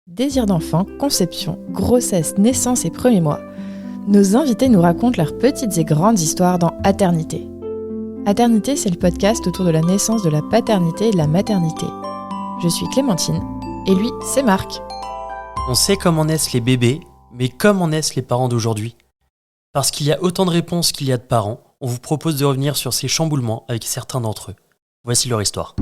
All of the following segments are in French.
Désir d'enfant, conception, grossesse, naissance et premiers mois, nos invités nous racontent leurs petites et grandes histoires dans Aternité. Aternité, c'est le podcast autour de la naissance, de la paternité et de la maternité. Je suis Clémentine, et lui, c'est Marc. On sait comment naissent les bébés, mais comment naissent les parents d'aujourd'hui ? Parce qu'il y a autant de réponses qu'il y a de parents, on vous propose de revenir sur ces chamboulements avec certains d'entre eux. Voici leur histoire.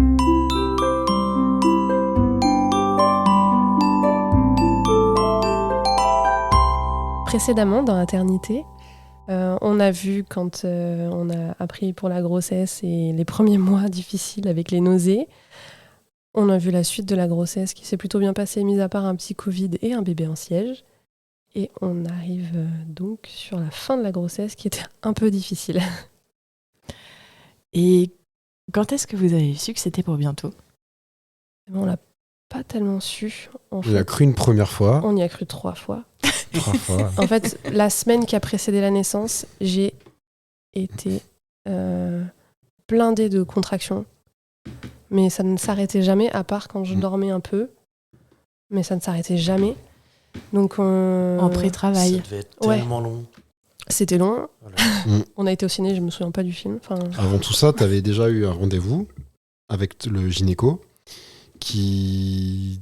Précédemment, dans Aternité, on a vu quand on a appris pour la grossesse et les premiers mois difficiles avec les nausées. On a vu la suite de la grossesse qui s'est plutôt bien passée, mis à part un petit Covid et un bébé en siège. Et on arrive donc sur la fin de la grossesse qui était un peu difficile. Et quand est-ce que vous avez su que c'était pour bientôt ? On l'a pas tellement su. On y a cru une première fois. On y a cru 3 fois. 3 fois. En fait, la semaine qui a précédé la naissance, j'ai été blindée de contractions. Mais ça ne s'arrêtait jamais, à part quand je dormais un peu. Mais ça ne s'arrêtait jamais. Donc en pré-travail. Ça devait être tellement long. C'était long. Voilà. On a été au ciné, je me souviens pas du film. Avant tout ça, tu avais déjà eu un rendez-vous avec le gynéco qui,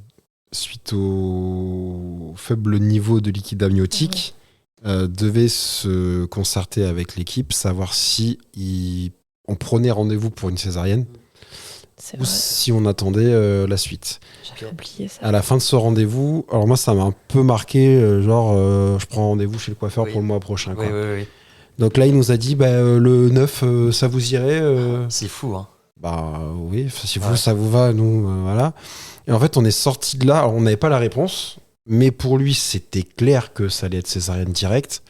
suite au faible niveau de liquide amniotique, devait se concerter avec l'équipe, savoir si on prenait rendez-vous pour une césarienne C'est ou vrai. si on attendait la suite. J'avais oublié ça. À la fin de ce rendez-vous, alors moi ça m'a un peu marqué, je prends rendez-vous chez le coiffeur Oui. pour le mois prochain. Quoi. Oui. Donc là il nous a dit le 9 ça vous irait C'est fou, hein. Bah oui, si vous ça vous va, nous voilà. Et en fait on est sorti de là, alors on n'avait pas la réponse, mais pour lui c'était clair que ça allait être césarienne directe.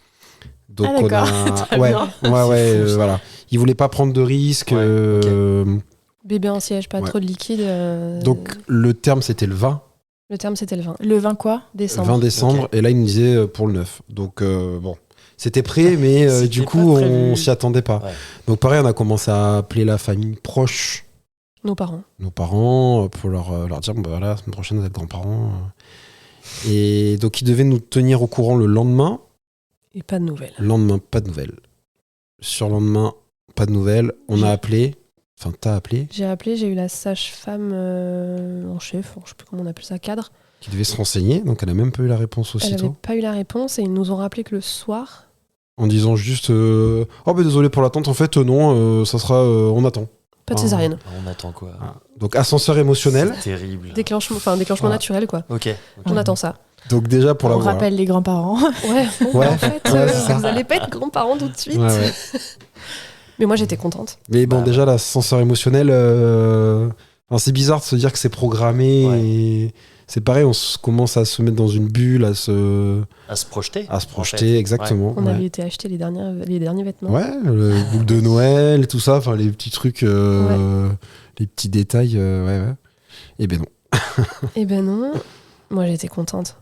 Donc Ah, d'accord. Très bien. C'est fou, ça. voilà. Il voulait pas prendre de risques. Ouais, Bébé en siège, pas Ouais. trop de liquide. Donc le terme c'était le 20. Le terme, c'était le 20 Le 20 quoi ? décembre. 20 décembre, Ok. et là il nous disait pour le 9. Donc bon, c'était prêt, mais C'était du pas coup prévu. on s'y attendait pas. Ouais. Donc pareil, on a commencé à appeler la famille proche, Nos parents. nos parents, pour leur dire voilà, la semaine prochaine vous êtes grands-parents. Et donc ils devaient nous tenir au courant le lendemain. Et pas de nouvelles. Le lendemain, pas de nouvelles. Sur le lendemain, pas de nouvelles. On a appelé. Enfin, t'as appelé. J'ai appelé, j'ai eu la sage-femme en chef, je sais plus comment on appelle ça, cadre. Qui devait se renseigner. Donc elle a même pas eu la réponse Elle n'avait aussitôt. pas eu la réponse et ils nous ont rappelé que le soir, En disant juste oh bah désolé pour l'attente. En fait non, ça sera on attend. pas de Ah. césarienne. On attend quoi ? Donc ascenseur émotionnel. C'est terrible. Déclenchement Voilà. naturel, quoi. Ok. On attend ça. Donc déjà pour On l'avoir. rappelle les grands-parents. Ouais, Ouais. en fait, Ouais, c'est ça. vous n'allez pas être grands-parents tout de suite. Ouais. Mais moi, j'étais contente. Mais bon, Bah, déjà l'ascenseur émotionnel. Enfin, c'est bizarre de se dire que c'est programmé. Ouais. Et c'est pareil, commence à se mettre dans une bulle, à se projeter. projeter, exactement. On ouais. avait été acheter les derniers vêtements. Ouais, le boule de Noël et tout ça, enfin les petits trucs, les petits détails, ouais. Et ben non. Eh ben non, moi j'étais contente.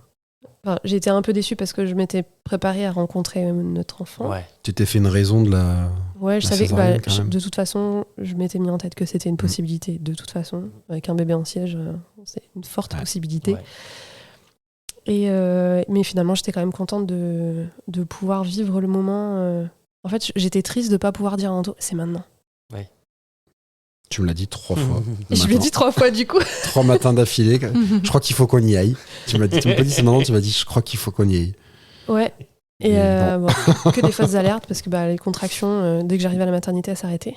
Enfin, j'étais un peu déçue parce que je m'étais préparée à rencontrer notre enfant. Ouais. Tu t'es fait une raison de la. Ouais, je La savais que césarienne, quand même. de toute façon, je m'étais mis en tête que c'était une possibilité. De toute façon, avec un bébé en siège, c'est une forte Ouais. possibilité. Ouais. Et mais finalement, j'étais quand même contente de pouvoir vivre le moment. En fait, j'étais triste de ne pas pouvoir dire à Anto, c'est maintenant. Tu me l'as dit 3 fois. Et je lui ai dit 3 fois du coup. 3 matins d'affilée. Je crois qu'il faut qu'on y aille. Tu m'as pas dit c'est maintenant, tu m'as dit je crois qu'il faut qu'on y aille. Ouais. Et Et bon, que des fausses alertes parce que les contractions, dès que j'arrivais à la maternité, elles s'arrêtaient.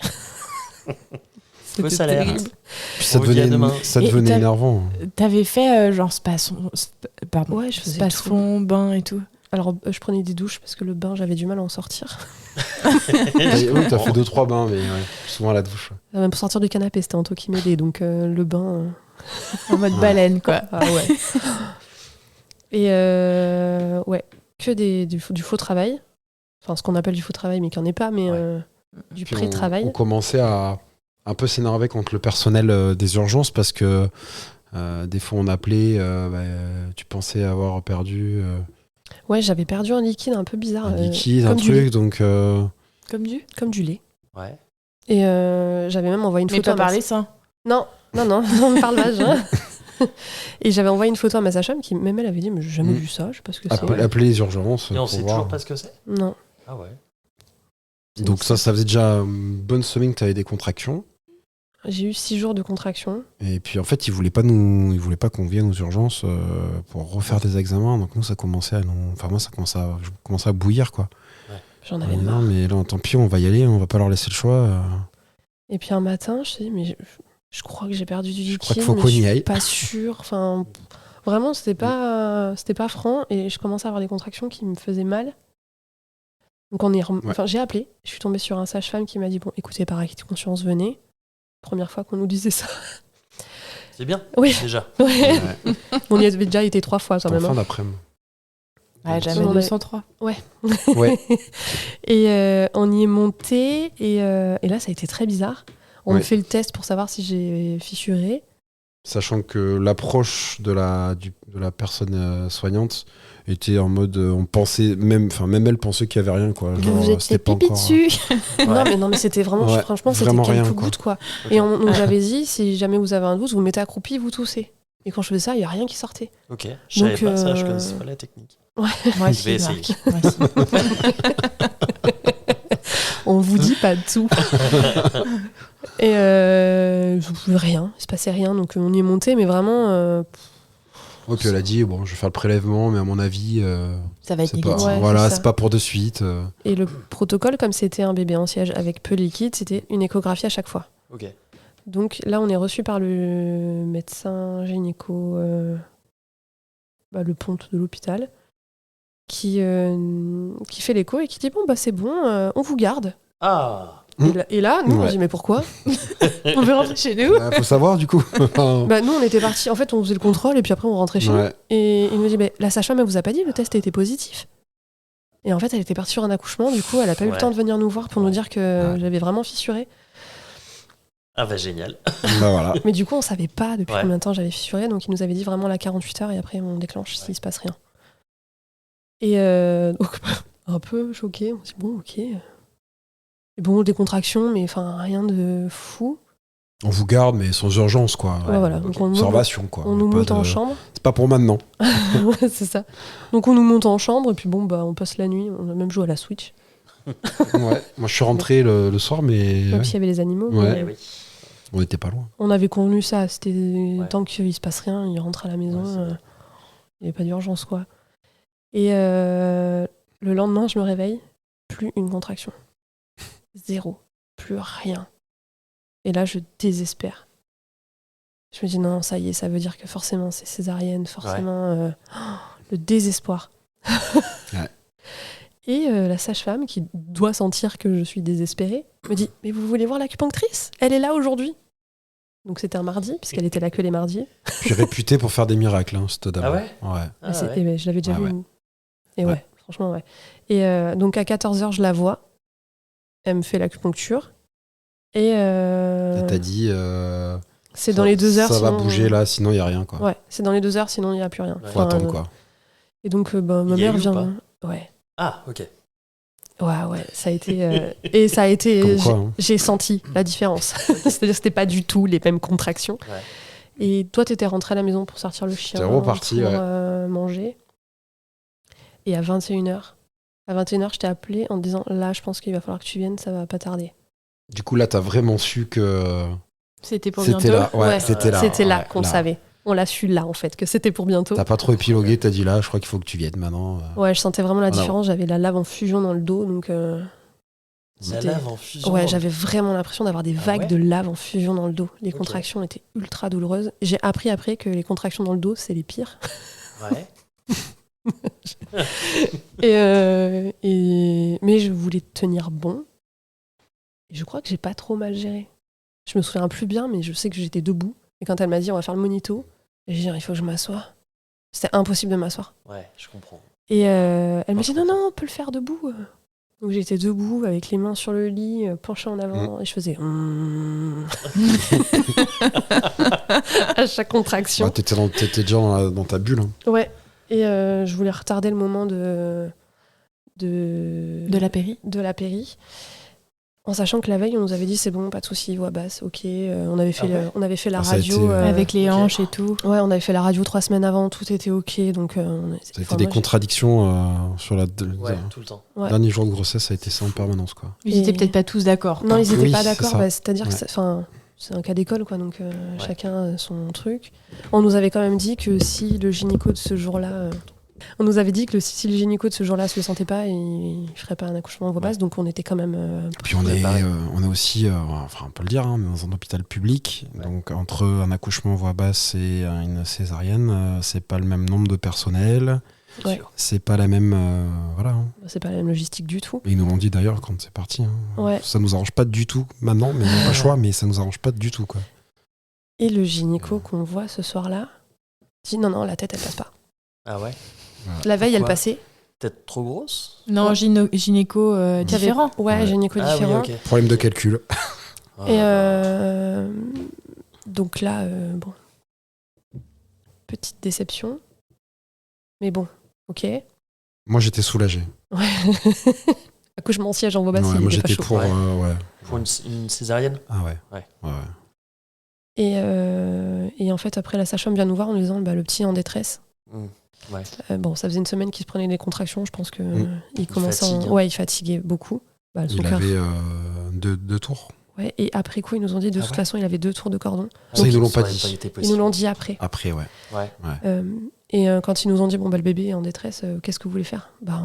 C'était Fausse alerte. terrible. Puis ça On revient devenait, demain. ça Et devenait t'as- énervant. T'avais fait genre pardon, Ouais, je faisais space-fond, bain et tout. Alors, je prenais des douches parce que le bain, j'avais du mal à en sortir. Oui, t'as fait 2-3 bains, mais souvent à la douche. Même pour sortir du canapé, c'était Anto qui m'aidait. Donc, le bain. En mode baleine quoi. Ah ouais. Et ouais, que du faux travail. Enfin, ce qu'on appelle du faux travail, mais qui n'en est pas, mais Ouais. du Puis pré-travail. on commençait à un peu s'énerver contre le personnel des urgences parce que des fois on appelait, tu pensais avoir perdu Ouais, j'avais perdu un liquide un peu bizarre. un liquide, un comme du lait. truc, donc Comme du lait. Ouais. Et j'avais même envoyé une Mais photo. pas à ma parler ça. Non, on me parle pas. Et j'avais envoyé une photo à ma sage-femme qui, même elle avait dit, mais j'ai jamais vu ça, je sais pas ce que c'est. Appeler les urgences. Et on pour sait voir. toujours pas ce que c'est. Non. Ah ouais. Donc ça faisait déjà une bonne semaine que tu avais des contractions. J'ai eu 6 jours de contraction. Et puis en fait, ils voulaient pas qu'on vienne aux urgences pour refaire des examens. Donc nous, ça commençait je commençais à bouillir, quoi. J'en avais Non, marre. mais là, tant pis, on va y aller, on va pas leur laisser le choix. Et puis un matin, je dis, mais je crois que j'ai perdu du liquide, crois qu'il faut mais qu'on je y suis aille. pas sûre. Enfin, vraiment, c'était pas franc. Et je commençais à avoir des contractions qui me faisaient mal. Donc j'ai appelé. Je suis tombée sur un sage-femme qui m'a dit, bon, écoutez, par acquis de conscience, venez. Première fois qu'on nous disait ça. C'est bien, Oui. déjà. Ouais. On y avait déjà été 3 fois quand En même. fin hein. d'après-midi. Ouais, jamais On 203. Ouais. Et on y est monté. Et là, ça a été très bizarre. On me Ouais. fait le test pour savoir si j'ai fissuré. Sachant que l'approche de la personne soignante était en mode, on pensait même elle pensait qu'il y avait rien, quoi. Genre, Vous êtes c'était pas pipi encore, dessus. Non, mais c'était vraiment, Ouais, franchement, c'était vraiment quelques rien, quoi. gouttes, quoi. Ok. Et on nous avait dit, si jamais vous avez un doute, vous mettez accroupi, vous toussez. Et quand je faisais ça, il n'y a rien qui sortait. Ok, je savais Donc, pas ça, je connaissais pas la technique. Moi Je aussi, vais essayer. Marc. Moi aussi. On vous dit pas tout. Et rien, il se passait rien. Donc on y est monté, mais vraiment, Ouais, puis elle a dit, bon, je vais faire le prélèvement, mais à mon avis, Ça va être c'est pas, négatif. Ouais, voilà, c'est ça. c'est pas pour de suite. et le protocole, comme c'était un bébé en siège avec peu de liquide, c'était une échographie à chaque fois. Ok. Donc là, on est reçu par le médecin gynéco, le ponte de l'hôpital, qui fait l'écho et qui dit, bon, bah c'est bon, on vous garde. Ah, Et là, nous, on Ouais. dit, mais pourquoi on veut rentrer chez nous. Faut savoir, du coup. Bah, nous, on était partis. En fait, on faisait le contrôle et puis après, on rentrait chez nous. Ouais. Et il nous dit, la sage-femme, elle vous a pas dit, le test était positif. Et en fait, elle était partie sur un accouchement. Du coup, elle a pas eu le Ouais. temps de venir nous voir pour nous dire que Ouais. j'avais vraiment fissuré. ah bah génial. Bah voilà. Mais du coup, on savait pas depuis Ouais. combien de temps j'avais fissuré. Donc, il nous avait dit vraiment la 48 heures et après, on déclenche s'il se passe rien. Et donc, un peu choqué. On se dit, bon, ok. Et bon, des contractions, mais enfin, rien de fou. On vous garde, mais sans urgence, quoi. Ouais, voilà. ok. Donc, on Observation, quoi. nous Pas monte en de- chambre. C'est pas pour maintenant. Ouais, c'est ça. Donc, on nous monte en chambre et puis bon, bah, on passe la nuit. On a même joué à la Switch. Ouais. Moi, je suis rentré le soir, mais Même ouais, s'il y avait les animaux. Ouais. mais Eh oui. on était pas loin. on avait convenu ça. C'était Ouais. tant qu'il se passe rien, il rentre à la maison. Ouais, c'est bien. Il n'y avait pas d'urgence, quoi. Et le lendemain, je me réveille, plus une contraction. 0. Plus rien. Et là, je désespère. Je me dis, non, ça y est, ça veut dire que forcément, c'est césarienne, forcément, le désespoir. Ouais. Et la sage-femme, qui doit sentir que je suis désespérée, me dit, mais vous voulez voir l'acupunctrice ? Elle est là aujourd'hui. Donc c'était un mardi, puisqu'elle était là que les mardis. Puis réputée pour faire des miracles, hein, cette dame. Ah ouais Ouais. Ah, Et ouais. ben, je l'avais déjà Ah vu. ouais. Et Ouais. ouais, franchement, ouais. Et donc à 14h, je la vois. Elle me fait l'acupuncture. Et T'as dit. c'est dans les 2 heures. Ça va sinon- bouger là, sinon il y a rien, quoi. Ouais, c'est dans les 2 heures, sinon il n'y a plus rien. Ouais. Faut attendre, quoi. Et donc, ma Il y a mère eu ou vient. Ouais. Ah, ok. Ouais, ça a été. Et ça a été. Comme quoi, hein. J'ai senti la différence. C'est-à-dire que c'était pas du tout les mêmes contractions. Ouais. Et toi, t'étais rentré à la maison pour sortir le chien. T'es reparti, pour ouais. manger. Et à 21h, je t'ai appelé en te disant, là, je pense qu'il va falloir que tu viennes, ça va pas tarder. Du coup, là, t'as vraiment su que C'était pour c'était bientôt. là. Ouais, c'était là. C'était là Ouais, qu'on le savait. On l'a su là, en fait, que c'était pour bientôt. T'as pas trop épilogué, t'as dit là, je crois qu'il faut que tu viennes maintenant. Ouais, je sentais vraiment la Voilà. différence. J'avais la lave en fusion dans le dos, donc La c'était- lave en fusion. ouais, j'avais vraiment l'impression d'avoir des vagues ouais de lave en fusion dans le dos. Les Ok. contractions étaient ultra douloureuses. J'ai appris après que les contractions dans le dos, c'est les pires. Ouais. Mais je voulais tenir bon. Et je crois que j'ai pas trop mal géré. Je me souviens plus bien, mais je sais que j'étais debout. Et quand elle m'a dit on va faire le monito, j'ai dit il faut que je m'assoie. C'était impossible de m'asseoir. Ouais, je comprends. Et elle m'a Moi, dit je non, comprends. non, on peut le faire debout. Donc j'étais debout avec les mains sur le lit, penchée en avant, et je faisais à chaque contraction. Ouais, t'étais déjà dans ta bulle. Hein. Ouais. Et je voulais retarder le moment de De la péri. de la péri. En sachant que la veille, on nous avait dit c'est bon, pas de soucis, voix basse, ok. On avait fait, ouais. on avait fait la Ça a radio. été, Avec les ok. hanches et tout. Ouais, on avait fait la radio 3 semaines avant, tout était ok. Donc, Ça a été des contradictions sur Ouais, tout le temps. Ouais. dernier jour de grossesse, ça a été ça en permanence, quoi. Ils étaient Et- peut-être pas tous d'accord. Non, ils étaient Oui, pas c'est d'accord. ça. C'est-à-dire que c'est un cas d'école, quoi. Donc, chacun a son truc. On nous avait quand même dit que si le gynéco de ce jour-là. On nous avait dit que si le gynéco de ce jour-là se le sentait pas, il ferait pas un accouchement en voie basse. Donc, on était quand même. Puis on est aussi, enfin on peut le dire, hein, mais dans un hôpital public, Ouais. donc entre un accouchement en voie basse et une césarienne, c'est pas le même nombre de personnel, Bien Ouais. sûr. c'est pas la même, voilà. Hein. C'est pas la même logistique du tout. Et ils nous l'ont dit d'ailleurs quand c'est parti. Hein. Ouais. Ça nous arrange pas du tout maintenant, mais on n'a pas le choix, mais ça nous arrange pas du tout, quoi. Et le gynéco qu'on voit ce soir-là dit non, la tête, elle passe pas. Ah ouais. La veille, elle Pourquoi passait. Peut-être trop grosse. Non, gynéco Il y avait- différent. Ouais, Ouais. gynéco Ah oui, différent. ok. Problème de calcul. Ah, Et donc là, bon, petite déception. Mais bon, ok. Moi j'étais soulagé. Ouais. Accouchement siège en voie basse, Ouais, il moi était pas j'étais chaud. pour, Ouais. ouais. Pour une césarienne. Ah ouais. Ouais. Et en fait, après, la sage-femme vient nous voir en nous disant le petit est en détresse. Ouais. Bon, ça faisait une semaine qu'il se prenait des contractions. Je pense que il commençait fatigue, hein. Ouais, il fatiguait beaucoup. Son Il cœur. avait deux tours. Ouais, et après coup, ils nous ont dit de Ah toute ouais. façon, il avait 2 tours de cordon. Ah Ça, oui, ils nous l'ont pas aurait dit. été Ils possible. nous l'ont dit après. Après, ouais. Ouais. Quand ils nous ont dit le bébé est en détresse, qu'est-ce que vous voulez faire ? En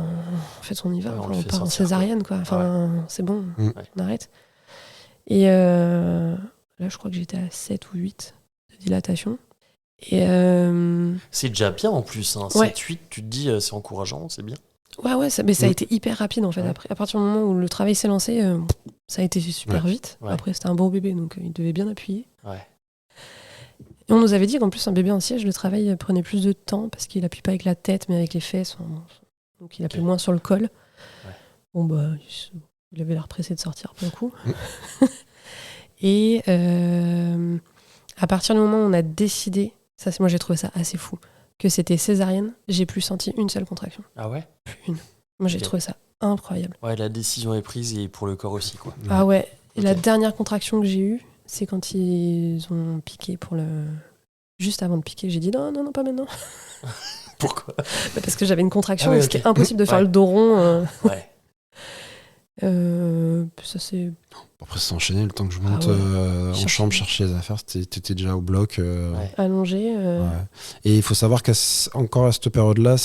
fait, on y va. Ouais, on Enfin, le on fait part en sortir, césarienne, quoi. Enfin, c'est bon, Mm. on arrête. Et là, je crois que j'étais à 7 ou 8 de dilatation. Et C'est déjà bien en plus. Hein. Ouais. 7-8, tu te dis, c'est encourageant, c'est bien. ouais, mais ça a Mm. été hyper rapide en fait. Ouais. Après, à partir du moment où le travail s'est lancé, ça a été super vite. Ouais. Après, c'était un beau bébé, donc il devait bien appuyer. Ouais. Et on nous avait dit qu'en plus, un bébé en siège, le travail prenait plus de temps parce qu'il appuie pas avec la tête, mais avec les fesses. Donc il appuie Ok. moins sur le col. Ouais. Bon, il avait l'air pressé de sortir pour le coup. Mm. Et à partir du moment où on a décidé, moi j'ai trouvé ça assez fou, que c'était césarienne, j'ai plus senti une seule contraction. Ah ouais. Plus une. Moi j'ai Ok. trouvé ça incroyable. Ouais, la décision est prise et pour le corps aussi, quoi. Ah ouais. Et la Ok. dernière contraction que j'ai eue, c'est quand ils ont piqué juste avant de piquer, j'ai dit non, pas maintenant. Pourquoi? Parce que j'avais une contraction Ah ouais, et ok. c'était impossible de faire Ouais. le dos rond. Ouais. Ça c'est. Après, c'est enchaîné le temps que je monte ouais. en Chercher. chambre chercher les affaires. T'étais déjà au bloc. Ouais. Allongé. Ouais. Et il faut savoir qu'encore à cette période-là,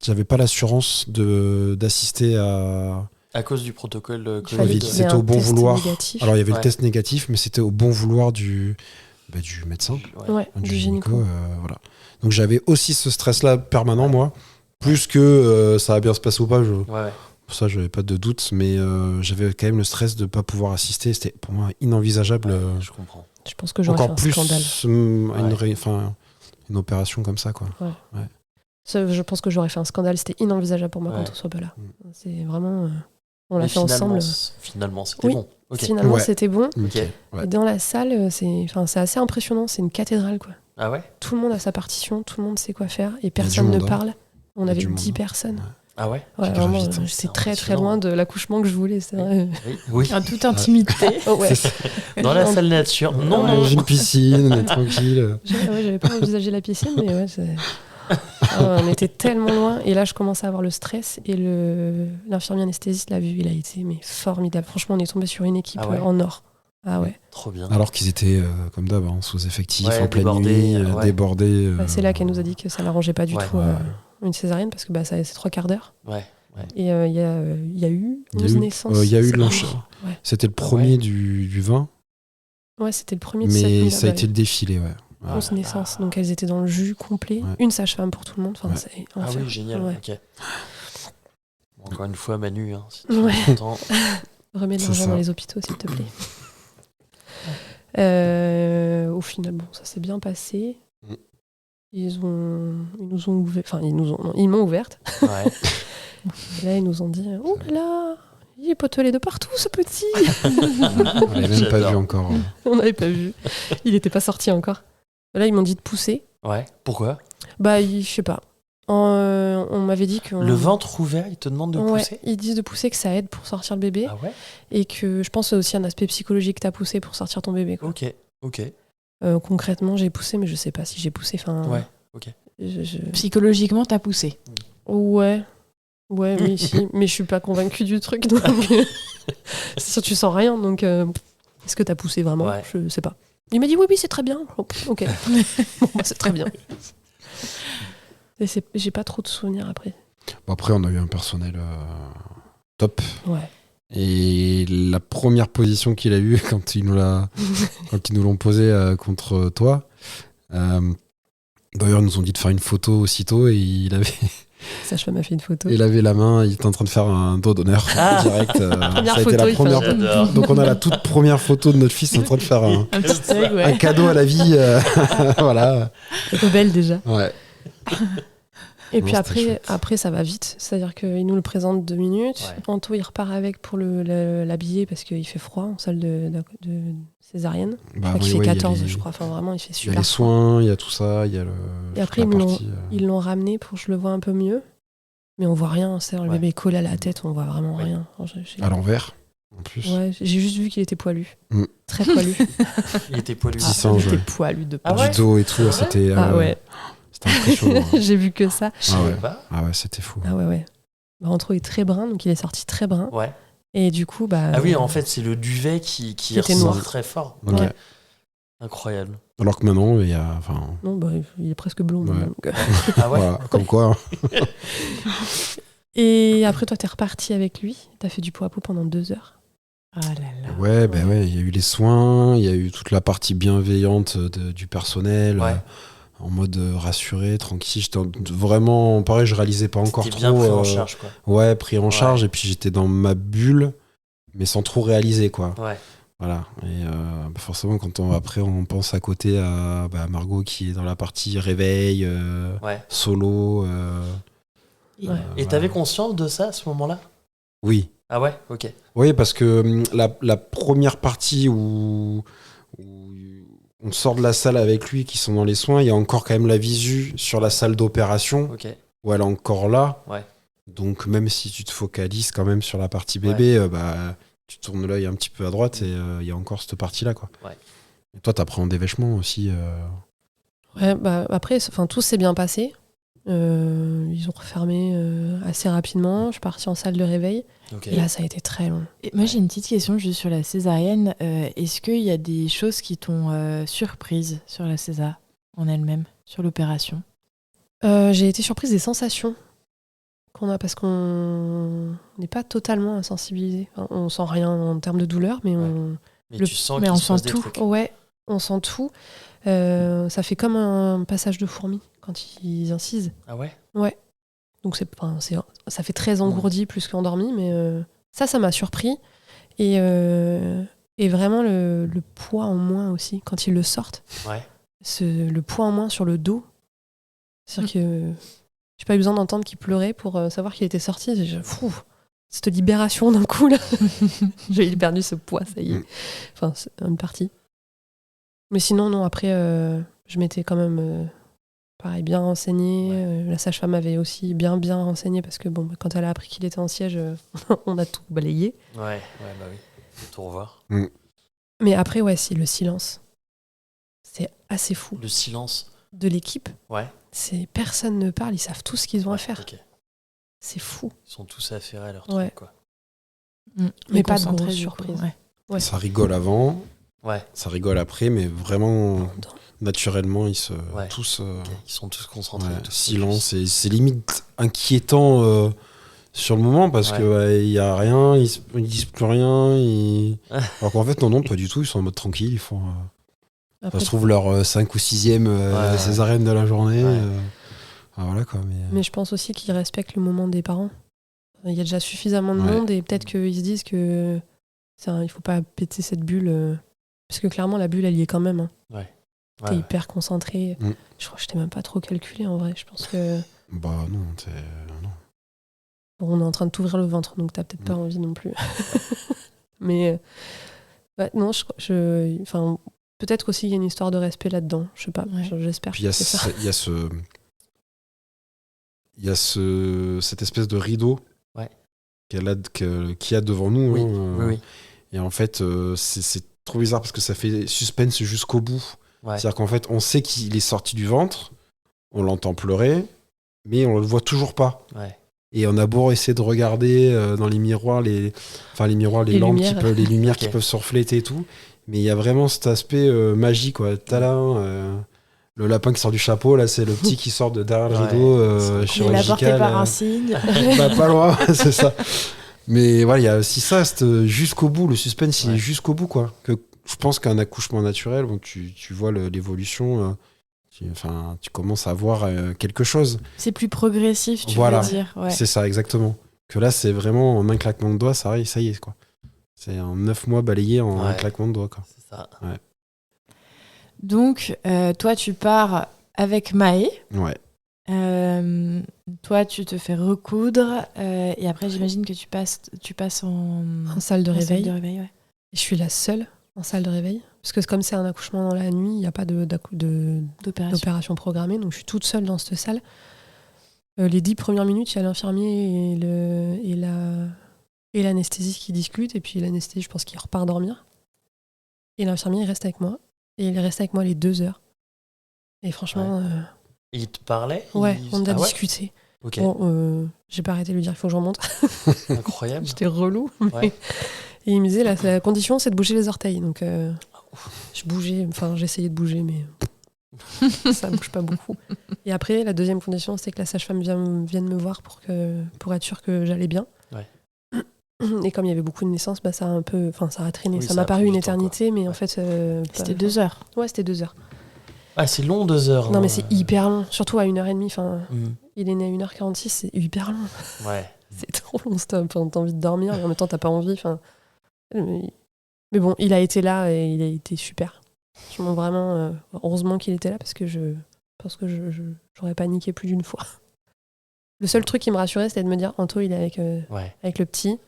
j'avais pas l'assurance d'assister à À cause du protocole Il fallait Covid. qu'il y ait C'était un au bon test vouloir. négatif. Alors il y avait Ouais. le test négatif, mais c'était au bon vouloir du médecin, Ouais, du du gynéco. gynéco. Voilà. Donc j'avais aussi ce stress-là permanent, moi. Plus que ça va bien se passer ou pas. Ouais. Pour ça, j'avais pas de doute, mais j'avais quand même le stress de ne pas pouvoir assister. C'était pour moi inenvisageable. Je comprends. Je pense que j'aurais fait Encore un plus scandale. à une opération comme ça, quoi. Je pense que j'aurais fait un scandale. C'était inenvisageable pour moi Ouais. quand on soit pas là. Mm. C'est vraiment. On l'a Mais fait ensemble. Finalement, c'était Oui. bon. Ok. Finalement, Ouais. c'était bon. Ok. Ouais. Et dans la salle, c'est assez impressionnant. C'est une cathédrale, quoi. Ah ouais. Tout le monde a sa partition, tout le monde sait quoi faire et du personne ne monde, hein. parle. On Il y a avait du 10 monde. personnes. Ah ouais. Ouais, Hyper vraiment, vite, hein. j'étais C'est très très impressionnant. loin de l'accouchement que je voulais. C'est vrai. Oui. En toute intimité. Oh, ouais. Dans la salle nature. Non, Ouais. non. Dans une piscine, on est tranquille. J'avais pas envisagé la piscine, mais ouais, on était tellement loin. Et là, je commençais à avoir le stress. Et l'infirmier anesthésiste l'a vu. Il a été formidable. Franchement, on est tombé sur une équipe Ah ouais. En or. Ah ouais. Trop bien. Alors qu'ils étaient, comme d'hab, hein, sous-effectifs, Ouais, en pleine débordés, nuit, ouais. débordés. C'est là qu'elle nous a dit que ça l'arrangeait pas du Ouais. tout une césarienne parce que c'est 3 quarts d'heure. Ouais. Et il y a eu 11 naissances. Il y a eu C'est- l'enchaînement. Ouais. C'était le premier du 20, Ouais, c'était le premier de cette mais nuit-là, ça a bah, été le défilé, ouais. 11 naissances, donc elles étaient dans le jus complet. Ouais. Une sage-femme pour tout le monde. Enfin, Ouais. c'est Ah enfer. oui, génial. Ouais. Ok. Bon, encore une fois, Manu, hein, si tu Ouais. m'entends. Remets de C'est l'argent ça. dans les hôpitaux, s'il te plaît. Au final, bon, ça s'est bien passé. Mm. Ils nous ont ouvert, enfin, ils m'ont ouverte. Ouais. Et là, ils nous ont dit, oh là là, il est potelé de partout, ce petit. On l'avait même pas J'adore. vu encore. On n'avait pas vu. Il n'était pas sorti encore. Là, ils m'ont dit de pousser. Ouais. Pourquoi? Je sais pas. On m'avait dit que... Le ventre ouvert, il te demande de Ouais, pousser. ils disent de pousser, que ça aide pour sortir le bébé. Ah ouais. Et que je pense que c'est aussi un aspect psychologique, t'as poussé pour sortir ton bébé. Quoi. Ok. Concrètement, j'ai poussé, mais je sais pas si j'ai poussé. Ouais, ok. Psychologiquement, t'as poussé. Ouais, mais si. Mais je suis pas convaincue du truc. Donc... c'est sûr, tu sens rien. Donc, est-ce que t'as poussé vraiment ? Ouais. Je sais pas. Il m'a dit oui, c'est très bien. Ok. Bon, bah, c'est très bien. Et j'ai pas trop de souvenirs après. Bon, après, on a eu un personnel top. Ouais. Et la première position qu'il a eue quand ils nous l'ont posé contre toi, d'ailleurs, ils nous ont dit de faire une photo aussitôt et Sage-femme m'a fait une photo. il avait la main, il était en train de faire un dos d'honneur direct. Première ça a été photo, la il première. fait un Donc on a la toute première photo de notre fils en train de faire Un petit egg, ouais. un cadeau à la vie. Voilà. Belle déjà. Ouais. Et Non, puis c'était chouette. après, ça va vite. C'est-à-dire qu'il nous le présente 2 minutes. Ouais. Anto, il repart avec pour l'habiller parce qu'il fait froid en salle de césarienne. Bah, Il oui, fait ouais, 14, il y a je crois. Enfin, vraiment, il fait Il y a super les froid. soins, il y a tout ça, il y a le. Et après, la partie, ils l'ont ramené pour que je le vois un peu mieux. Mais on voit rien. C'est-à-dire, le Ouais. bébé est collé à la tête, on voit vraiment Ouais. rien. Alors, à l'envers, en plus. Ouais, j'ai juste vu qu'il était poilu. Mm. Très poilu. Il était poilu. Petit singe, il était ouais. poilu de Ah partout. ouais Du dos et tout, vrai c'était. Ouais. C'était impressionnant. J'ai vu que ça. Je savais ouais. pas. Ah ouais, c'était fou. Ah ouais. Bah, Anto est très brun, donc il est sorti très brun. Ouais. Et du coup, bah. Ah oui, en fait, c'est le duvet qui était ressort noir. très fort. Ok. Ouais. Incroyable. Alors que maintenant, il y a. Enfin, Non, bah, il est presque blond. Ouais. maintenant, donc. Ah ouais. voilà, comme quoi. Et après, toi, t'es reparti avec lui. T'as fait du pot à pot pendant 2 heures. Ah là là. Ouais, ben ouais, il y a eu les soins, il y a eu toute la partie bienveillante du personnel, Ouais. en mode rassuré, tranquille. J'étais vraiment, pareil, je réalisais pas encore T'es trop. bien pris en charge, quoi. Ouais, pris en Ouais. charge, et puis j'étais dans ma bulle, mais sans trop réaliser, quoi. Ouais. Voilà. Et forcément, quand après on pense à côté à Margot qui est dans la partie réveil, Ouais. solo. Ouais. Et t'avais conscience de ça à ce moment-là ? Oui. Ah ouais, ok. Oui, parce que la première partie où on sort de la salle avec lui, qui sont dans les soins, il y a encore quand même la visu sur la salle d'opération, Ok. où elle est encore là. Ouais. Donc même si tu te focalises quand même sur la partie bébé, tu tournes l'œil un petit peu à droite et il y a encore cette partie-là, quoi. Ouais. Et toi, t'appréhendes vachement aussi. Ouais, bah, après, tout s'est bien passé. Ils ont refermé assez rapidement. Je suis partie en salle de réveil. Ok. Et là, ça a été très long. Et moi, j'ai une petite question juste sur la césarienne. Est-ce qu'il y a des choses qui t'ont surprise sur la césar en elle-même, sur l'opération ? J'ai été surprise des sensations qu'on a parce qu'on n'est pas totalement insensibilisé. Enfin, on sent rien en termes de douleur, mais Mais le- tu sens mais qu'il on se passe sent des tout. trucs. ouais, on sent tout. Ça fait comme un passage de fourmis quand ils incisent. Ah ouais ? Donc ça fait très engourdi plus qu'endormi, mais ça m'a surpris. Et vraiment le poids en moins aussi, quand ils le sortent. Ouais. Le poids en moins sur le dos. C'est-à-dire que j'ai pas eu besoin d'entendre qu'il pleurait pour savoir qu'il était sorti. Cette libération d'un coup, là. J'ai perdu ce poids, ça y est. Enfin, c'est une partie. Mais sinon, non, après, je m'étais quand même... pareil, bien renseignée. La sage-femme avait aussi bien renseigné parce que bon, quand elle a appris qu'il était en siège, on a tout balayé. Ouais, bah oui. Faut tout revoir. Mais après, ouais, si, le silence. C'est assez fou. Le silence. De l'équipe, Ouais. personne ne parle, ils savent tout ce qu'ils ont à faire. Ok. C'est fou. Ils sont tous affairés à leur Ouais. truc, quoi. Mais pas de concentré, grosse du coup, surprise. ouais. Ouais. Ça rigole avant, Ouais. ça rigole après, mais vraiment, naturellement, ils se Ouais. tous. Ok. Ils sont tous concentrés. Ouais, tous silence, et c'est limite inquiétant sur le moment parce que il y a rien, ils disent plus rien. Alors qu'en fait, non, pas du tout, ils sont en mode tranquille, ils font. Après, Ça se trouve leur 5 ou 6e césarienne de la journée. Ouais. Voilà quoi. mais je pense aussi qu'ils respectent le moment des parents. Il y a déjà suffisamment de Ouais. monde et peut-être qu'ils se disent que il faut pas péter cette bulle. Parce que clairement, la bulle, elle y est quand même. Hein. T'es Ouais. hyper concentré. Je crois que je t'ai même pas trop calculé en vrai. Je pense que Bah non, non. bon, on est en train de t'ouvrir le ventre, donc t'as peut-être pas envie non plus. Mais ouais, non, enfin, peut-être aussi il y a une histoire de respect là-dedans. Je sais pas, Ouais. j'espère. Puis il y a que c'est ça. il y a ce. il y a cette espèce de rideau Ouais. qu'il y a devant nous. Oui, hein, oui. Et en fait, c'est trop bizarre parce que ça fait suspense jusqu'au bout. Ouais. C'est-à-dire qu'en fait, on sait qu'il est sorti du ventre, on l'entend pleurer, mais on le voit toujours pas. Ouais. Et on a beau essayer de regarder dans les miroirs, les lampes, lumières. les lumières Ok. qui peuvent se refléter et tout. Mais il y a vraiment cet aspect magique, quoi. Tadam, le lapin qui sort du chapeau, là, c'est le petit qui sort de derrière le Ouais, rideau c'est Il est apporté chirurgical. par un signe. Bah, pas loin, c'est ça. Mais voilà, il y a aussi ça, jusqu'au bout, le suspense, il est Ouais. jusqu'au bout, quoi. Que je pense qu'un accouchement naturel, bon, tu vois l'évolution, tu commences à voir quelque chose. C'est plus progressif, tu Voilà. veux dire. Ouais. C'est ça, exactement. Que là, c'est vraiment en un claquement de doigts, ça y est, quoi. C'est en 9 mois balayé en un Ouais. claquement de doigts, quoi. C'est ça. Donc, toi, tu pars avec Maë. Ouais. Toi, tu te fais recoudre. Et après, j'imagine que tu passes En salle de en réveil. salle de réveil, ouais. Je suis la seule en salle de réveil. Parce que comme c'est un accouchement dans la nuit, il n'y a pas D'opération. d'opération programmée. Donc je suis toute seule dans cette salle. Les 10 premières minutes, il y a l'infirmier et l'anesthésiste qui discutent. Et puis l'anesthésiste, je pense qu'il repart dormir. Et l'infirmier, il reste avec moi. Et il reste avec moi les 2 heures. Et franchement, Et il te parlait ouais, on a Ah ouais discuté. Ok. Bon, j'ai pas arrêté de lui dire qu'il faut que je remonte. Incroyable. J'étais relou. Ouais. Et il me disait, la condition, c'est de bouger les orteils. Donc, je bougeais, j'essayais de bouger, mais ça bouge pas beaucoup. Et après, la deuxième condition, c'est que la sage-femme vienne me voir pour être sûre que j'allais bien. Ouais. Et comme il y avait beaucoup de naissances, ça a traîné. Oui, ça ça m'a a paru pris une du temps, éternité, mais en Ouais. fait... C'était 2 heures. Ouais, c'était 2 heures. Ah, c'est long, 2 heures. Non, hein. mais c'est hyper long. Surtout à 1h30. Mhm. Il est né à 1h46, c'est hyper long. Ouais. C'est trop long, stop. T'as envie de dormir, mais en même temps, t'as pas envie. Mais bon, il a été là et il a été super. Franchement, vraiment, heureusement qu'il était là parce que j'aurais paniqué plus d'une fois. Le seul truc qui me rassurait, c'était de me dire Anto, il est avec le petit.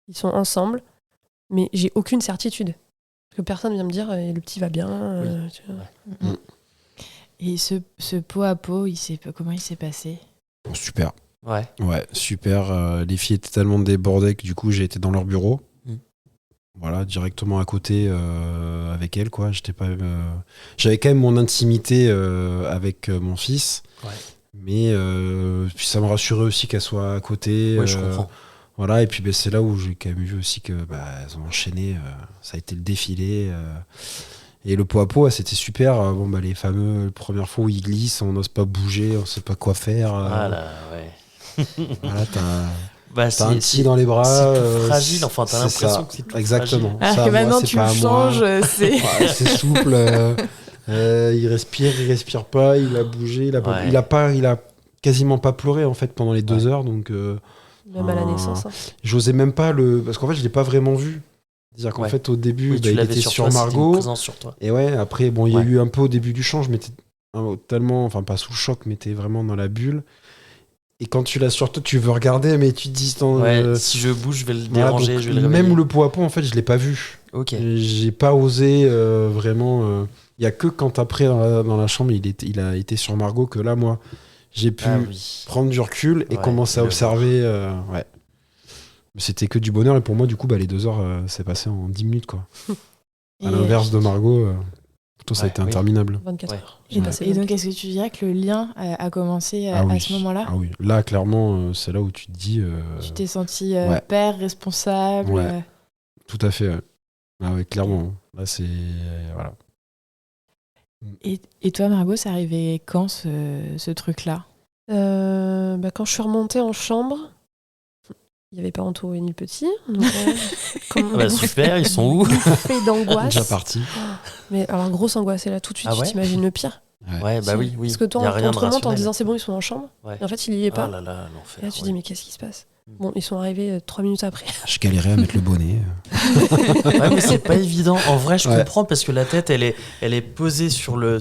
Ils sont ensemble, mais j'ai aucune certitude. Parce que personne vient me dire le petit va bien. Tu vois. Et ce pot à pot, comment il s'est passé? Super. Ouais. Ouais, super. Les filles étaient tellement débordées que du coup, j'ai été dans leur bureau. Voilà, directement à côté avec elles, quoi. J'avais quand même mon intimité avec mon fils. Ouais. Mais puis ça me rassurait aussi qu'elle soit à côté. Ouais, je comprends. Voilà, et puis c'est là où j'ai quand même vu aussi que elles ont enchaîné. Ça a été le défilé. Et le pot à pot, c'était super. Les fameux premières fois où ils glissent, on n'ose pas bouger, on sait pas quoi faire. Voilà, ouais. Voilà, C'est t'as un petit dans les bras. c'est tout fragile, enfin, t'as c'est l'impression ça. que c'est tout Exactement. fragile. Alors Ça, que moi, maintenant, c'est tu pas le à moi. changes, c'est... Ouais, c'est souple. Il respire pas, il a bougé, il a quasiment pas pleuré en fait pendant les 2 heures, donc Même à la naissance. Hein. j'osais même pas parce qu'en fait je l'ai pas vraiment vu. C'est-à-dire qu'en fait au début Oui, tu il l'avais était sur sur toi, c'était une Margot présence sur toi. et ouais après il y a Ouais. eu un peu au début du champ, je m'étais tellement, enfin pas sous le choc, mais t'es vraiment dans la bulle. Et quand tu l'as sur toi, tu veux regarder, mais tu te dis Si je bouge, je vais le voilà, déranger, donc, je vais le réveiller. même le pot à pot en fait je l'ai pas vu. Ok. J'ai pas osé vraiment. Il y a que quand après dans la chambre il a été sur Margot que là moi j'ai pu prendre du recul et Ouais, commencer à le observer. Ouais. Mais c'était que du bonheur et pour moi du coup les 2 heures c'est passé en 10 minutes quoi. À l'inverse de Margot, plutôt ça a été interminable. 24 Ouais. heures. Et donc, est-ce que tu dirais que le lien a commencé Ah à oui. ce moment-là? Ah oui, là clairement c'est là où tu te dis. Tu t'es senti ouais. père, responsable? Ouais. Tout à fait. Ouais. Ah ouais, clairement. Là c'est voilà. Et toi, Margot, c'est arrivé quand ce truc-là? Quand je suis remontée en chambre, il n'y avait pas Anto et ni le petit. Donc, Super, ils sont où? Bouffée d'angoisse. Déjà parti. Mais alors, grosse angoisse, et là, tout de suite, Ah tu ouais t'imagines le pire. Ouais, bah oui. Parce que toi, Y a rien on de te remonte en rationnel. disant c'est bon, ils sont en chambre. Ouais. Et en fait, il y est pas. Ah là là, l'enfer. Et là, tu te dis, mais qu'est-ce qui se passe? Bon, ils sont arrivés 3 minutes après. Je galérais à mettre le bonnet. Ouais, mais c'est pas évident. En vrai, je Ouais. comprends parce que la tête, elle est posée sur le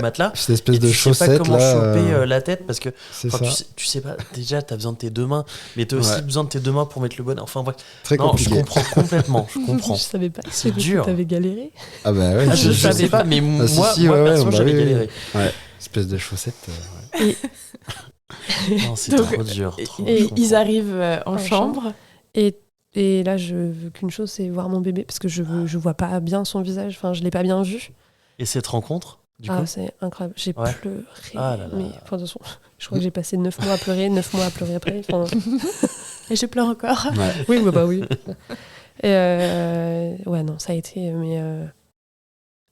matelas. Cette espèce Et de tu sais pas chaussette comment là. choper la tête parce que C'est enfin, ça. tu sais pas. Déjà, t'as besoin de tes 2 mains, mais t'as aussi Ouais. besoin de tes 2 mains pour mettre le bonnet. Enfin bref. Très Non, je compliqué. comprends complètement. Je comprends. Je savais pas. C'est dur. T'avais galéré. Ah bah ouais. Ah, je savais pas, mais Ah, si, moi, si, moi ouais, perso, bah j'avais oui, oui. galéré. Ouais. Espèce de chaussette. Et Non, c'est Donc, trop dur. trop, Et je comprends. ils arrivent en En chambre. Et là, je veux qu'une chose, c'est voir mon bébé, parce que je vois pas bien son visage, enfin, je l'ai pas bien vu. Et cette rencontre, du Ah, coup c'est incroyable. J'ai Ouais. pleuré. Ah là là. Mais, enfin, de toute façon, je crois que j'ai passé 9 mois à pleurer, 9 mois à pleurer après. Enfin, Et je pleure encore. Ouais. oui, bah oui. Et ouais, non, ça a été.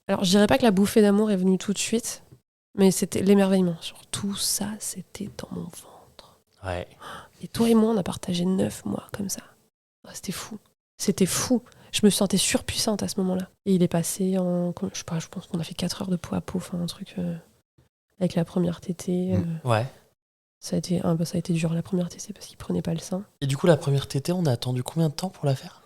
Alors, je dirais pas que la bouffée d'amour est venue tout de suite, mais c'était l'émerveillement. Sur tout ça, c'était dans mon ventre. Ouais. Et toi et moi, on a partagé 9 mois comme ça. Ah, c'était fou. C'était fou. Je me sentais surpuissante à ce moment-là. Et il est passé en. Je sais pas, je pense qu'on a fait 4 heures de peau à peau, enfin, un truc. Avec la première tétée. Ouais. Ça a été dur la première tétée parce qu'il prenait pas le sein. Et du coup, la première tétée, on a attendu combien de temps pour la faire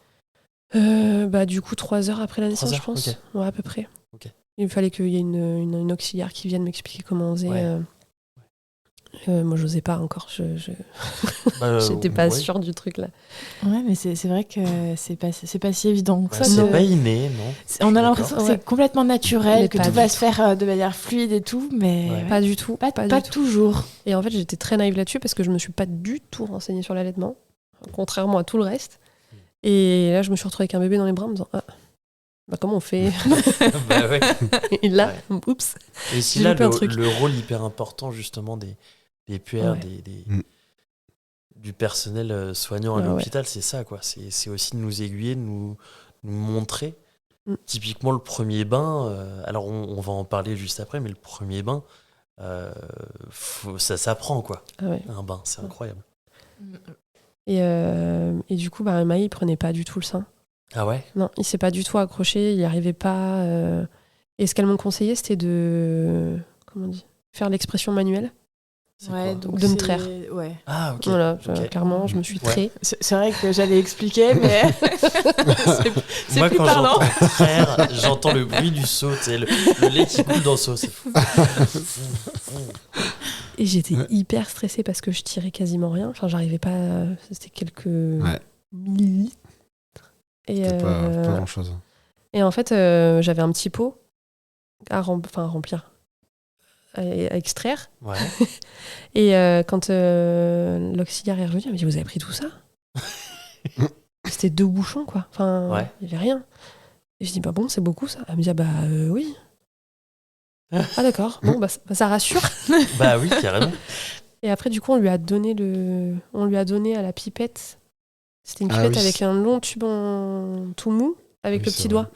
Du coup, 3 heures après la 3 naissance, heures, je pense. ok. Ouais, à peu près. Ok. Il fallait qu'il y ait une auxiliaire qui vienne m'expliquer comment on faisait. Ouais. Moi, j'osais pas encore. Bah, J'étais pas ouais. sûre du truc là. Ouais, mais c'est vrai que c'est pas si évident que Ouais, ça. c'est de- pas inné, non. On a Je suis l'impression que d'accord. c'est complètement naturel, Mais que pas tout du va tout. se faire de manière fluide et tout, mais Ouais. Pas du tout. pas du tout. toujours. Et en fait, j'étais très naïve là-dessus parce que je me suis pas du tout renseignée sur l'allaitement, contrairement à tout le reste. Et là, je me suis retrouvée avec un bébé dans les bras en me disant bah, comment on fait Bah ouais. Et là, oups. Et aussi J'ai là, loupé un truc. le rôle hyper important justement des puères, Ouais. du personnel soignant à Ah l'hôpital, c'est ça quoi. C'est aussi de nous aiguiller, de nous montrer. Mm. Typiquement le premier bain, alors on va en parler juste après, mais le premier bain, ça s'apprend quoi. Ah ouais. Un bain, c'est incroyable. Et du coup, bah, Maï, il prenait pas du tout le sein. Ah ouais. Non, il s'est pas du tout accroché, il n'y arrivait pas. Et ce qu'elles m'ont conseillé, c'était de. Comment on dit Faire l'expression manuelle. C'est Ouais, quoi donc De me c'est- traire. Ouais. Ah ok. Voilà, Ok. clairement, je me suis Ouais. traité. C'est vrai que j'allais expliquer, mais c'est Moi plus quand parlant. j'entends traire, j'entends le bruit du seau, tu sais, le lait qui coule dans le seau, c'est fou. Et j'étais Ouais. hyper stressée parce que je tirais quasiment rien. Enfin, j'arrivais pas. C'était quelques Ouais. millilitres. Et, C'était pas grand chose. et en fait, j'avais un petit pot à remplir, à extraire. Ouais. Et quand l'auxiliaire est revenu, elle m'a dit vous avez pris tout ça C'était 2 bouchons, quoi. Enfin, Ouais. il n'y avait rien. Et je dis bah bon, c'est beaucoup ça. Elle me dit ah bah oui. Ah d'accord. Bon bah ça rassure. Bah oui, carrément. Et après du coup on lui a donné à la pipette. C'était une Ah pipette oui. avec un long tube tout mou avec Oui, le c'est petit vrai. doigt,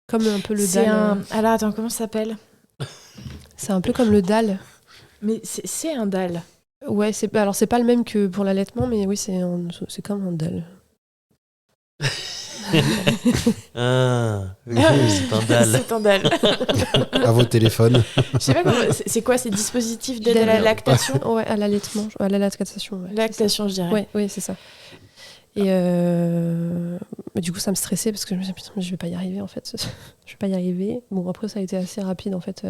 comme un peu le C'est dalle. un. Alors attends, comment ça s'appelle? C'est un peu comme le dalle. Mais c'est un dalle. Ouais, alors c'est pas le même que pour l'allaitement, mais oui, c'est comme un dalle. Ah, oui, c'est un dalle. C'est un dalle. À vos téléphones. Je sais pas comment. C'est quoi ces dispositifs d'aide à la lactation? Ouais, à l'allaitement, à la lactation. Ouais, Lactation, je dirais. ouais, c'est ça. Et bah, du coup, ça me stressait parce que je me disais, putain, mais je vais pas y arriver en fait. Je vais pas y arriver. Bon, après, ça a été assez rapide en fait.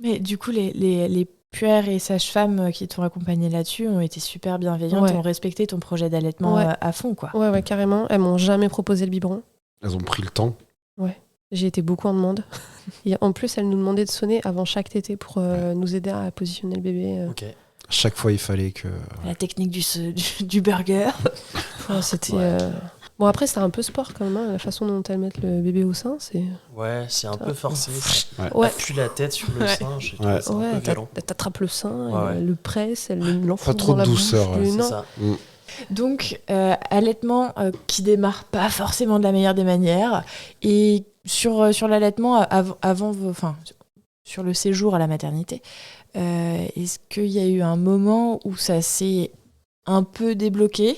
Mais du coup, les puères et sages-femmes qui t'ont accompagné là-dessus ont été super bienveillantes, Ouais. ont respecté ton projet d'allaitement Ouais. à fond, quoi. Ouais, carrément. Elles m'ont jamais proposé le biberon. Elles ont pris le temps. J'ai été beaucoup en demande. Et en plus, elles nous demandaient de sonner avant chaque tétée pour nous aider à positionner le bébé. Ok. Chaque fois, il fallait que. La technique du burger. Ouais, c'était. Ouais. Bon, après, c'était un peu sport quand même. Hein. La façon dont elles mettent le bébé au sein, c'est. Ouais, c'est un peu forcé. Ça. Ouais. Appuie la tête sur le Ouais. sein, je Ouais. c'est un peu Ouais, violent. t'attrapes le sein, Ouais, elle ouais. le presse, elle l'enfonce Pas trop dans la de douceur, bouche. ouais, C'est Non. ça. Donc, allaitement qui démarre pas forcément de la meilleure des manières. Et sur l'allaitement, sur le séjour à la maternité, est-ce qu'il y a eu un moment où ça s'est un peu débloqué?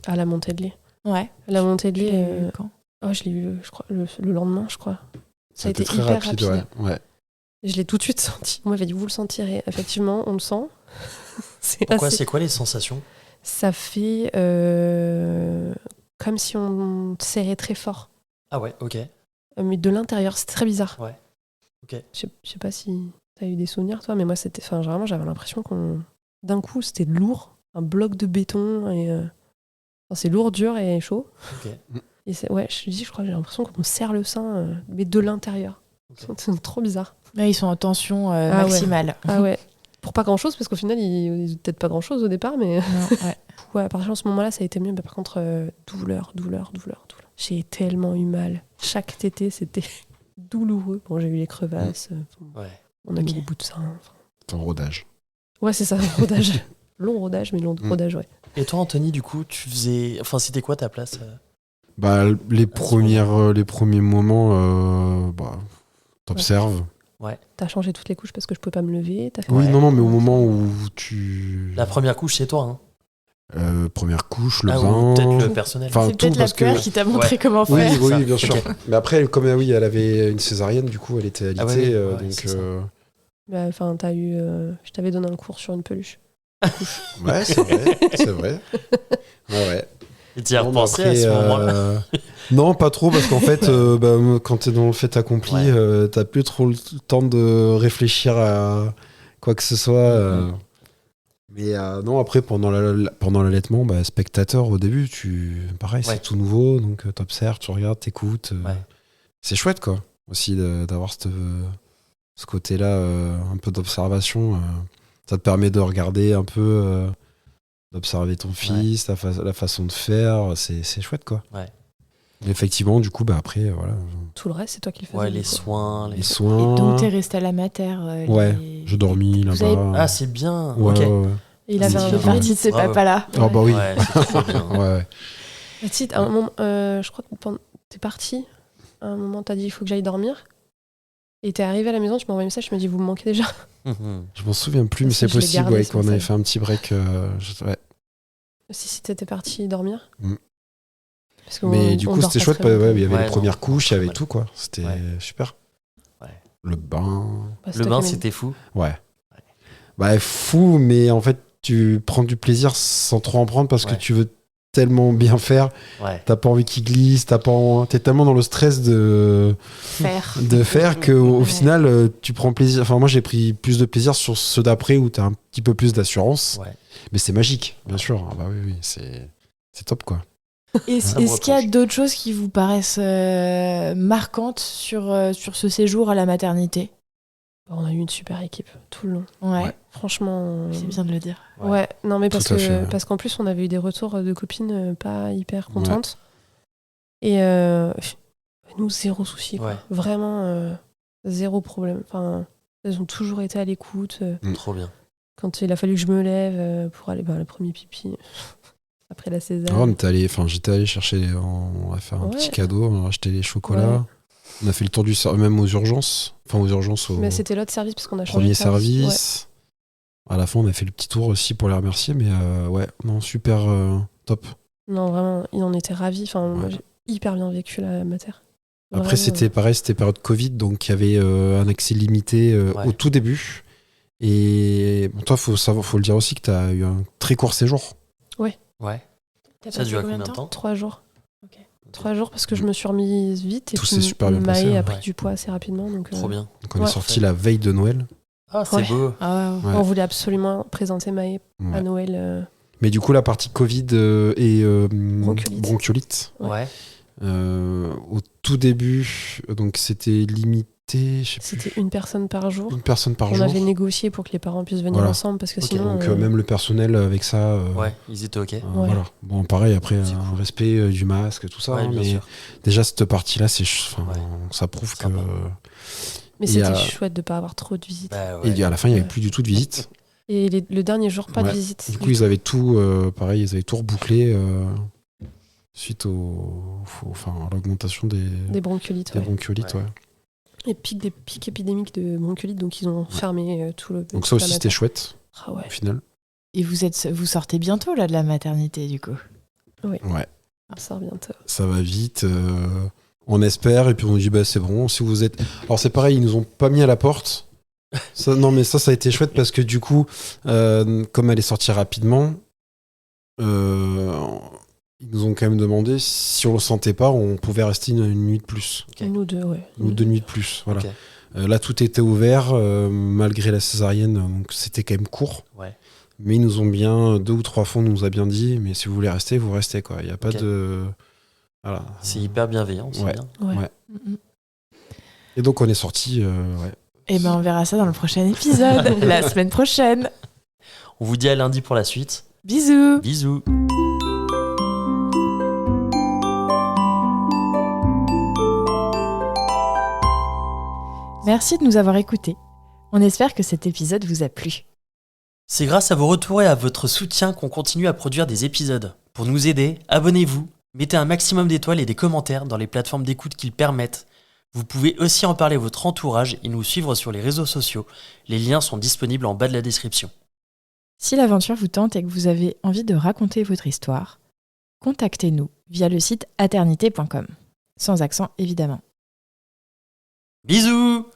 À la montée de lait. Ouais. À la montée de Tu lait. l'as eu quand? Oh, je l'ai eu, je crois, le lendemain, je crois. Ça a C'était été très hyper rapide, rapide. ouais. Je l'ai tout de suite senti. On m'avait dit, vous le sentirez. Effectivement, on le sent. C'est Pourquoi assez- c'est quoi les sensations? Ça fait comme si on serrait très fort. Ah ouais, ok. Mais de l'intérieur, c'est très bizarre. Ouais. Ok. Je sais pas si t'as eu des souvenirs, toi, mais moi, c'était. Enfin, vraiment, j'avais l'impression d'un coup, c'était lourd. Un bloc de béton. Et, enfin, c'est lourd, dur et chaud. Ok. Et je crois que j'ai l'impression qu'on me serre le sein, mais de l'intérieur. Ok. C'est trop bizarre. Ouais, ils sont en tension ouais. maximale. Ah ouais. Pour pas grand-chose, parce qu'au final, ils peut-être pas grand-chose au départ, mais Non, ouais. ouais, à partir de ce moment-là, ça a été mieux. Par contre, douleur. J'ai tellement eu mal. Chaque tété, c'était douloureux. Bon, j'ai eu les crevasses. Ouais. On a mis Ok. les bouts de sein. Ton rodage. Ouais, c'est ça, rodage. Long rodage, mais long rodage, ouais. Et toi, Anthony, du coup, tu faisais. Enfin, c'était quoi ta place Bah, les premiers moments, t'observes. T'as changé toutes les couches parce que je pouvais pas me lever. T'as fait Oui, Ouais. non, mais au moment où tu... La première couche, c'est toi, hein. Première couche, le Ah, bain... ou peut-être le personnel. Enfin, C'est peut-être tout la parce que... peur qui t'a montré Ouais. comment Oui, faire. oui, Ça. bien sûr. Ok. Mais après, comme elle avait une césarienne, du coup, elle était alitée. Ah ouais, ouais, donc, c'est ça. Enfin, t'as eu. Je t'avais donné un cours sur une peluche. ouais, c'est vrai. C'est vrai. Ouais. Et t'y as Non, mais repensé à après, ce moment-là non, pas trop, parce qu'en fait, quand t'es dans le fait accompli, t'as plus trop le temps de réfléchir à quoi que ce soit. Mais non, après, pendant l'allaitement, spectateur au début, pareil, Ouais. c'est tout nouveau, donc t'observes, tu regardes, t'écoutes. Ouais. C'est chouette, quoi, aussi d'avoir ce côté-là, un peu d'observation. Ça te permet de regarder un peu, d'observer ton fils, la façon de faire, c'est chouette, quoi. Ouais. Mais effectivement, du coup, après, voilà, Tout le reste, c'est toi qui le faisais. Ouais, les du coup. soins. les Et soins. donc, t'es resté à la mater. Ouais, je dormis Vous là-bas. Ah, c'est bien. Ouais, Ok. ouais, ouais. Et il avait C'est un Il bien. fait partie de ces Bravo. papas-là. Ah bah oui. Ouais, c'est trop bien. Ouais. Tu sais, à un moment, je crois que t'es parti. À un moment, t'as dit il faut que j'aille dormir. Et t'es arrivé à la maison, tu m'as envoyé un message, tu m'as dit vous me manquez déjà. Mhm. Je m'en souviens plus, mais Ça, c'est je l'ai possible, gardé, ouais, ce qu'on avait message. fait un petit break. Ouais. Si t'étais parti dormir. Mm. Parce que Mais du coup, c'était chouette, il y avait les Ouais, premières non, couches, il y avait normal. tout, quoi. C'était Ouais. super. Ouais. Le bain. Le bain, c'était fou. Ouais. Bah, fou, mais en fait, tu prends du plaisir sans trop en prendre parce que Ouais. tu veux tellement bien faire. Ouais. T'as pas envie qu'il glisse, t'es tellement dans le stress de faire qu'au Ouais. final, tu prends plaisir. Enfin, moi, j'ai pris plus de plaisir sur ceux d'après où t'as un petit peu plus d'assurance. Ouais. Mais c'est magique, bien sûr. Ah bah oui, c'est top, quoi. Est-ce me qu'il y a reproche. d'autres choses qui vous paraissent marquantes sur ce séjour à la maternité? On a eu une super équipe tout le long. Ouais, Franchement. c'est bien de le dire. Ouais, non, mais Tout à fait, ouais. parce qu'en plus, on avait eu des retours de copines pas hyper contentes. Et nous, zéro souci, quoi. Ouais. Vraiment, zéro problème. Enfin, elles ont toujours été à l'écoute. Trop bien. Quand il a fallu que je me lève pour aller le premier pipi après la césar. J'étais allé chercher, on a fait un Ouais. petit cadeau, on a acheté les chocolats. Ouais. On a fait le tour du service, même aux urgences. Enfin, aux urgences, au Mais c'était l'autre service parce qu'on a changé premier de service. À la fin, on a fait le petit tour aussi pour les remercier, mais ouais, non, super top. Ouais. Non, vraiment, ils en étaient ravis. Enfin, moi, Ouais. j'ai hyper bien vécu la mater. Après, Vraiment. c'était pareil, c'était période Covid, donc il y avait un accès limité au tout début. Et bon, toi, faut le dire aussi que tu as eu un très court séjour. Ouais. T'as Ça passé dure combien combien de de temps 3 jours. Ok. 3 jours parce que je me suis remise vite et Tout puis s'est super bien passé, Maë hein. a pris Ouais. du poids assez rapidement. Donc, Trop bien. Donc on est Ouais. sorti la veille de Noël. Ah, c'est Ouais. beau. Ah ouais. Ouais. On voulait absolument présenter Maë Ouais. à Noël. Mais du coup, la partie Covid et Bronchiolite. bronchiolite, Ouais. Ouais. au tout début, donc c'était limité, je sais plus, C'était une personne par jour. une personne par On jour. avait négocié pour que les parents puissent venir Voilà. ensemble parce que Ok, sinon. Donc même le personnel avec ça. Ouais, ils étaient ok. Voilà. Bon, pareil, après, C'est un cool. respect du masque, tout ça. Ouais, hein, bien mais sûr. déjà, cette partie-là, Ouais. ça prouve que. Sympa. Mais Et c'était à- chouette de pas avoir trop de visites. Bah, ouais. Et à la fin, il n'y avait Ouais. plus du tout de visite. Et le dernier jour, pas Ouais. de visite. Du coup, ils avaient tout, pareil, ils avaient tout rebouclé suite à l'augmentation Des bronchiolites. des Ouais. bronchiolites. Ouais. Ouais. Et des pics épidémiques de bronchiolite, donc ils ont fermé tout le. Donc ça aussi, la c'était mater. chouette, Ah ouais. au final. Et vous sortez bientôt là de la maternité du coup. Ouais, Ça sort bientôt. ça va vite. On espère, et puis on dit, c'est bon, si vous êtes... Alors c'est pareil, ils nous ont pas mis à la porte. Non, mais ça a été chouette parce que du coup, comme elle est sortie rapidement, ils nous ont quand même demandé si on le sentait pas, on pouvait rester une nuit de plus. Ok. Nous deux, ouais. Ou 2 nuits de plus, voilà. Ok. Là, tout était ouvert, malgré la césarienne, donc c'était quand même court. Ouais. Mais ils nous ont bien, 2 ou 3 fois, on nous a bien dit, mais si vous voulez rester, vous restez, quoi. Il n'y a pas Ok. de... Voilà. C'est hyper bienveillant, c'est Ouais. bien. Ouais. Mhm. Et donc, on est sorti, ouais. Et ben on verra ça dans le prochain épisode, la semaine prochaine. On vous dit à lundi pour la suite. Bisous. Bisous. Merci de nous avoir écoutés. On espère que cet épisode vous a plu. C'est grâce à vos retours et à votre soutien qu'on continue à produire des épisodes. Pour nous aider, abonnez-vous, mettez un maximum d'étoiles et des commentaires dans les plateformes d'écoute qu'ils permettent. Vous pouvez aussi en parler à votre entourage et nous suivre sur les réseaux sociaux. Les liens sont disponibles en bas de la description. Si l'aventure vous tente et que vous avez envie de raconter votre histoire, contactez-nous via le site aternité.com. Sans accent évidemment. Bisous!